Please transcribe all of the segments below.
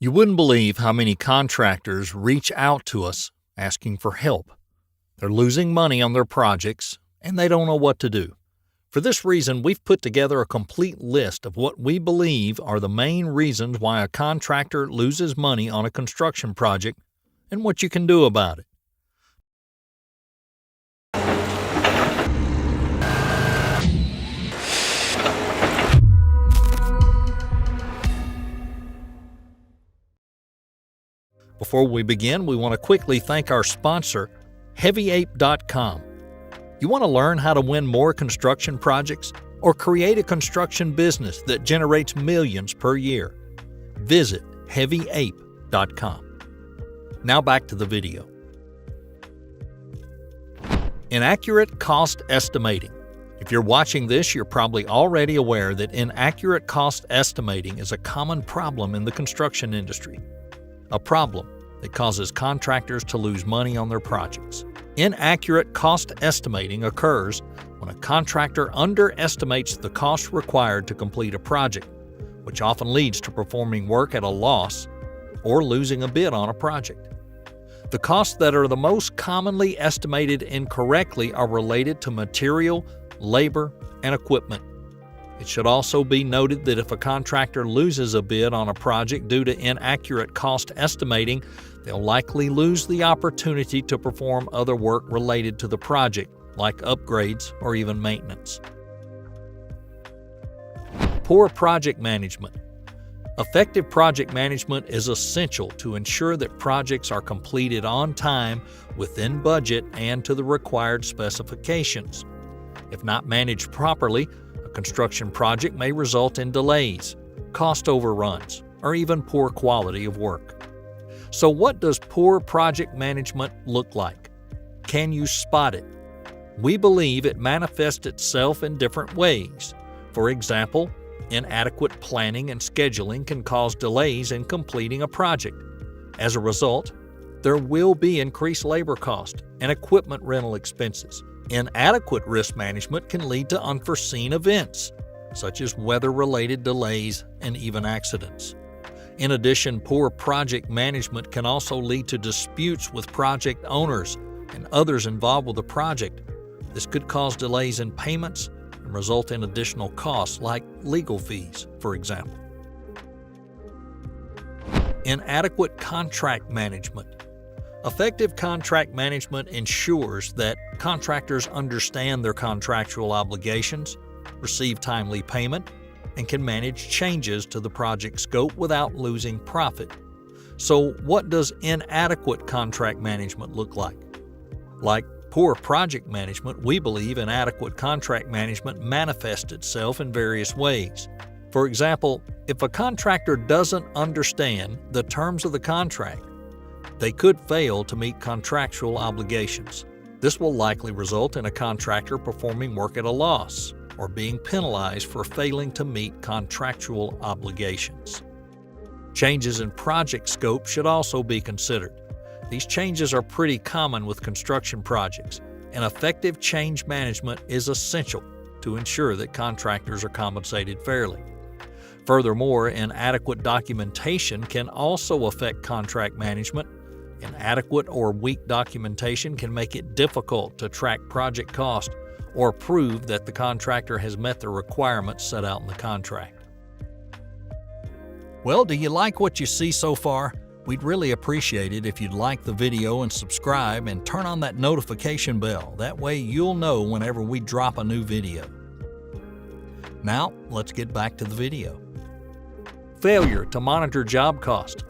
You wouldn't believe how many contractors reach out to us asking for help. They're losing money on their projects, and they don't know what to do. For this reason, we've put together a complete list of what we believe are the main reasons why a contractor loses money on a construction project and what you can do about it. Before we begin, we want to quickly thank our sponsor, HeavyApe.com. You want to learn how to win more construction projects or create a construction business that generates millions per year? Visit HeavyApe.com. Now back to the video. Inaccurate cost estimating. If you're watching this, you're probably already aware that inaccurate cost estimating is a common problem in the construction industry. A problem that causes contractors to lose money on their projects. Inaccurate cost estimating occurs when a contractor underestimates the cost required to complete a project, which often leads to performing work at a loss or losing a bid on a project. The costs that are the most commonly estimated incorrectly are related to material, labor, and equipment. It should also be noted that if a contractor loses a bid on a project due to inaccurate cost estimating, they'll likely lose the opportunity to perform other work related to the project, like upgrades or even maintenance. Poor project management. Effective project management is essential to ensure that projects are completed on time, within budget, and to the required specifications. If not managed properly, a construction project may result in delays, cost overruns, or even poor quality of work. So what does poor project management look like? Can you spot it? We believe it manifests itself in different ways. For example, inadequate planning and scheduling can cause delays in completing a project. As a result, there will be increased labor cost and equipment rental expenses. Inadequate risk management can lead to unforeseen events, such as weather-related delays and even accidents. In addition, poor project management can also lead to disputes with project owners and others involved with the project. This could cause delays in payments and result in additional costs like legal fees, for example. Inadequate contract management. Effective contract management ensures that contractors understand their contractual obligations, receive timely payment, and can manage changes to the project scope without losing profit. So what does inadequate contract management look like? Like poor project management, we believe inadequate contract management manifests itself in various ways. For example, if a contractor doesn't understand the terms of the contract, they could fail to meet contractual obligations. This will likely result in a contractor performing work at a loss or being penalized for failing to meet contractual obligations. Changes in project scope should also be considered. These changes are pretty common with construction projects, and effective change management is essential to ensure that contractors are compensated fairly. Furthermore, inadequate documentation can also affect contract management. Inadequate or weak documentation can make it difficult to track project cost or prove that the contractor has met the requirements set out in the contract. Well, do you like what you see so far? We'd really appreciate it if you'd like the video and subscribe and turn on that notification bell. That way you'll know whenever we drop a new video. Now, let's get back to the video. Failure to monitor job cost.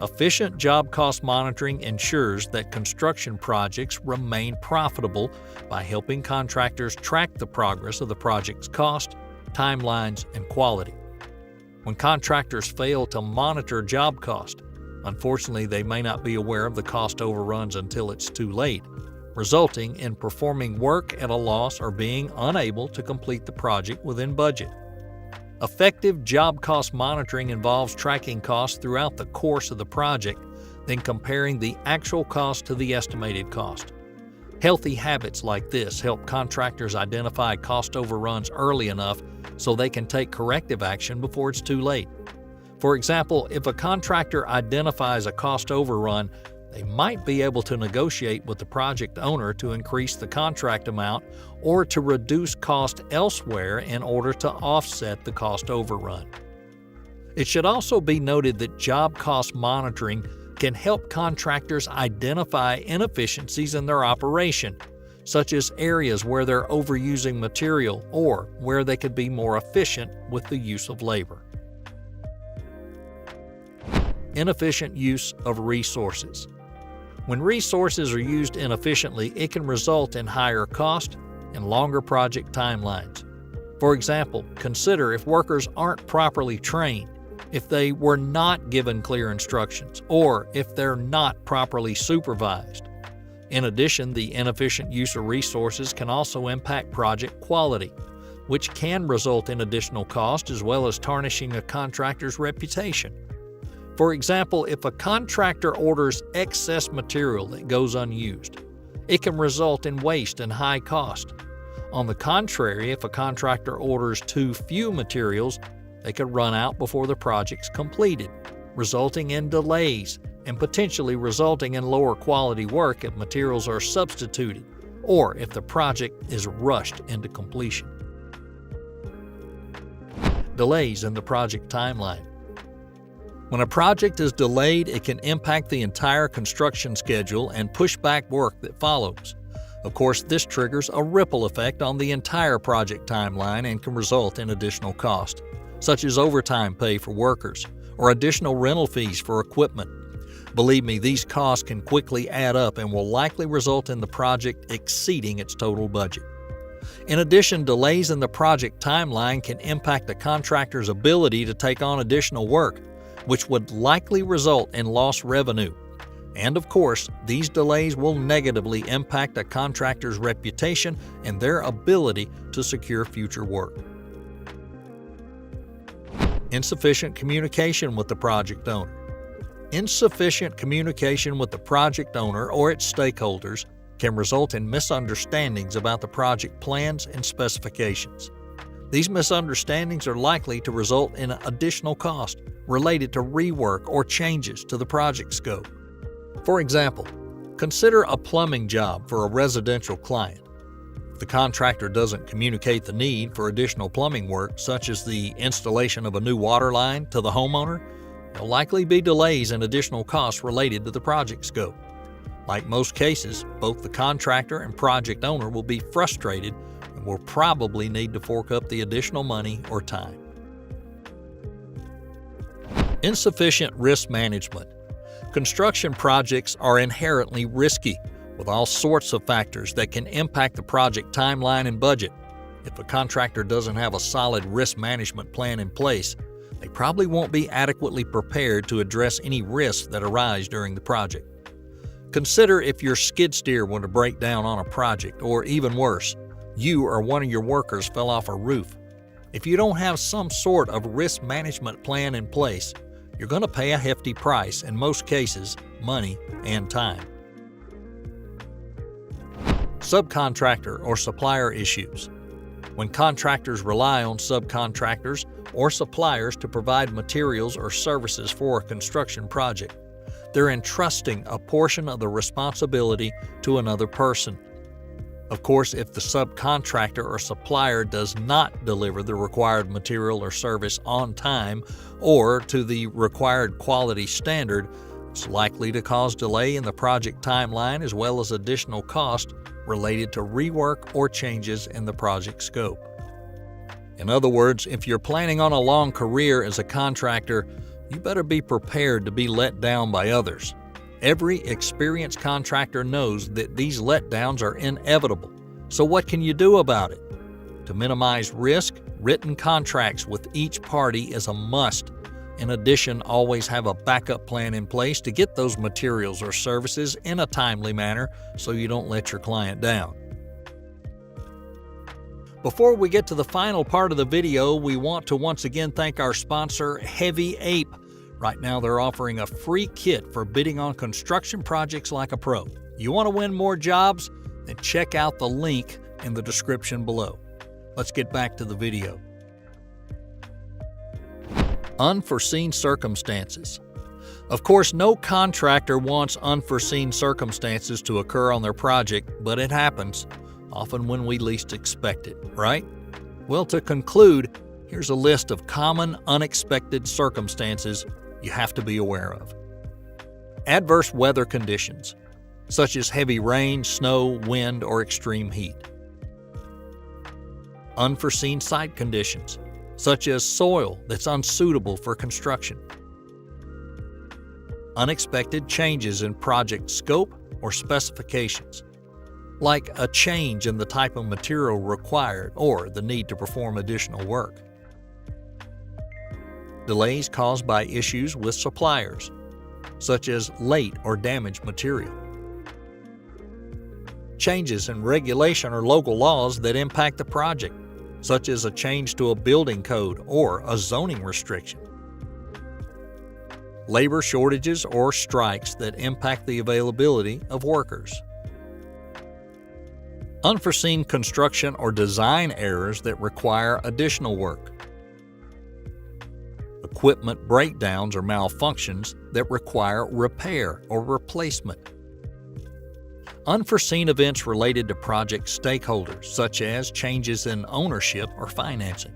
Efficient job cost monitoring ensures that construction projects remain profitable by helping contractors track the progress of the project's cost, timelines, and quality. When contractors fail to monitor job cost, unfortunately they may not be aware of the cost overruns until it's too late, resulting in performing work at a loss or being unable to complete the project within budget. Effective job cost monitoring involves tracking costs throughout the course of the project, then comparing the actual cost to the estimated cost. Healthy habits like this help contractors identify cost overruns early enough so they can take corrective action before it's too late. For example, if a contractor identifies a cost overrun, they might be able to negotiate with the project owner to increase the contract amount or to reduce cost elsewhere in order to offset the cost overrun. It should also be noted that job cost monitoring can help contractors identify inefficiencies in their operation, such as areas where they're overusing material or where they could be more efficient with the use of labor. Inefficient use of resources. When resources are used inefficiently, it can result in higher cost and longer project timelines. For example, consider if workers aren't properly trained, if they were not given clear instructions, or if they're not properly supervised. In addition, the inefficient use of resources can also impact project quality, which can result in additional cost as well as tarnishing a contractor's reputation. For example, if a contractor orders excess material that goes unused, it can result in waste and high cost. On the contrary, if a contractor orders too few materials, they could run out before the project's completed, resulting in delays and potentially resulting in lower quality work if materials are substituted or if the project is rushed into completion. Delays in the project timeline. When a project is delayed, it can impact the entire construction schedule and push back work that follows. Of course, this triggers a ripple effect on the entire project timeline and can result in additional cost, such as overtime pay for workers or additional rental fees for equipment. Believe me, these costs can quickly add up and will likely result in the project exceeding its total budget. In addition, delays in the project timeline can impact a contractor's ability to take on additional work, which would likely result in lost revenue. And of course, these delays will negatively impact a contractor's reputation and their ability to secure future work. Insufficient communication with the project owner. Insufficient communication with the project owner or its stakeholders can result in misunderstandings about the project plans and specifications. These misunderstandings are likely to result in additional cost related to rework or changes to the project scope. For example, consider a plumbing job for a residential client. If the contractor doesn't communicate the need for additional plumbing work, such as the installation of a new water line, to the homeowner, there'll likely be delays and additional costs related to the project scope. Like most cases, both the contractor and project owner will be frustrated and will probably need to fork up the additional money or time. Insufficient risk management. Construction projects are inherently risky, with all sorts of factors that can impact the project timeline and budget. If a contractor doesn't have a solid risk management plan in place, they probably won't be adequately prepared to address any risks that arise during the project. Consider if your skid steer were to break down on a project, or even worse, you or one of your workers fell off a roof. If you don't have some sort of risk management plan in place, you're going to pay a hefty price, in most cases, money and time. Subcontractor or supplier issues. When contractors rely on subcontractors or suppliers to provide materials or services for a construction project, they're entrusting a portion of the responsibility to another person. Of course, if the subcontractor or supplier does not deliver the required material or service on time or to the required quality standard, it's likely to cause delay in the project timeline as well as additional cost related to rework or changes in the project scope. In other words, if you're planning on a long career as a contractor, you better be prepared to be let down by others. Every experienced contractor knows that these letdowns are inevitable. So what can you do about it? To minimize risk, written contracts with each party is a must. In addition, always have a backup plan in place to get those materials or services in a timely manner so you don't let your client down. Before we get to the final part of the video, we want to once again thank our sponsor, Heavy Ape. Right now, they're offering a free kit for bidding on construction projects like a pro. You want to win more jobs? Then check out the link in the description below. Let's get back to the video. Unforeseen circumstances. Of course, no contractor wants unforeseen circumstances to occur on their project, but it happens, often when we least expect it, right? Well, to conclude, here's a list of common unexpected circumstances you have to be aware of. Adverse weather conditions, such as heavy rain, snow, wind, or extreme heat. Unforeseen site conditions, such as soil that's unsuitable for construction. Unexpected changes in project scope or specifications, like a change in the type of material required or the need to perform additional work. Delays caused by issues with suppliers, such as late or damaged material. Changes in regulation or local laws that impact the project, such as a change to a building code or a zoning restriction. Labor shortages or strikes that impact the availability of workers. Unforeseen construction or design errors that require additional work. Equipment breakdowns or malfunctions that require repair or replacement. Unforeseen events related to project stakeholders, such as changes in ownership or financing.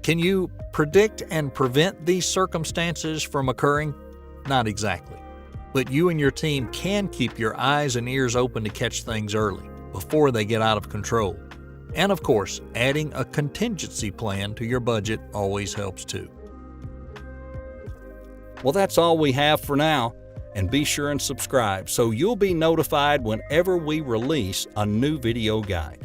Can you predict and prevent these circumstances from occurring? Not exactly. But you and your team can keep your eyes and ears open to catch things early, before they get out of control. And of course, adding a contingency plan to your budget always helps too. Well, that's all we have for now. And be sure and subscribe so you'll be notified whenever we release a new video guide.